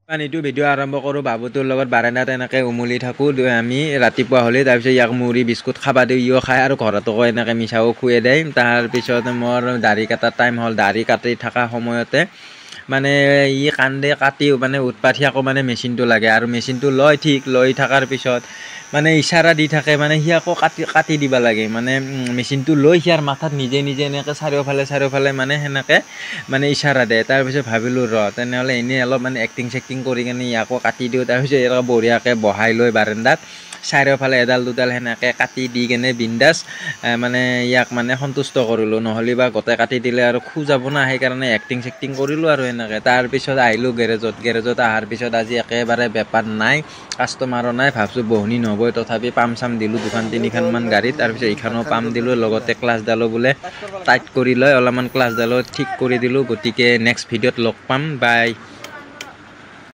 পানীটো ভিডিঅ' আৰম্ভ কৰোঁ বাবুটোৰ লগত বাৰাণ্ডাত এনেকৈ উমলি থাকোঁ আমি ৰাতিপুৱা হ'লে তাৰপিছত ইয়াক মুড়ি বিস্কুট খাবা দিওঁ ইও খায় আৰু ঘৰতকো এনেকৈ মিছাও খুৱাই দেই তাৰপিছত মোৰ দাঢ়ি কাটাৰ টাইম হ'ল দাঢ়ি কাটি থকা সময়তে মানে ই কান্দে কাটিও মানে উৎপাত আকৌ মানে মেচিনটো লাগে আৰু মেচিনটো লৈ থকাৰ পিছত মানে ইচাৰা দি থাকে মানে সি আকৌ কাটি দিব লাগে মানে মেচিনটো লৈ সিয়াৰ মাথাত নিজে এনেকৈ চাৰিওফালে মানে সেনেকৈ মানে ইচাৰা দিয়ে তাৰপিছত ভাবিলোঁ তেনেহ'লে এনেই অলপ মানে এক্টিং চেক্টিং কৰি কিনে ইয়াকো কাটি দিওঁ তাৰপিছত ইয়াক বঢ়িয়াকৈ বহাই লৈ বাৰাণ্ডাত চাৰিওফালে এডাল দুডাল সেনেকৈ কাটি দি কেনে বিন্দাছ মানে ইয়াক মানে সন্তুষ্ট কৰিলোঁ নহ'লে বা গোটেই কাটি দিলে আৰু যাব না সেইকাৰণে এক্টিং চেক্টিং কৰিলোঁ আৰু এনেকৈ তাৰপিছত আহিলোঁ গেৰেজত অহাৰ পিছত আজি একেবাৰে বেপাৰ নাই কাষ্টমাৰো নাই ভাবছোঁ বহনি নহ'বই তথাপি পাম চাম দিলোঁ 2-3খানমান গাড়ীত তাৰপিছত এইখনো পাম দিলোঁ লগতে ক্লাছডালো বোলে টাইট কৰি লৈ অলপমান ক্লাছডালো ঠিক কৰি দিলোঁ গতিকে নেক্সট ভিডিঅ'ত লগ পাম বাই।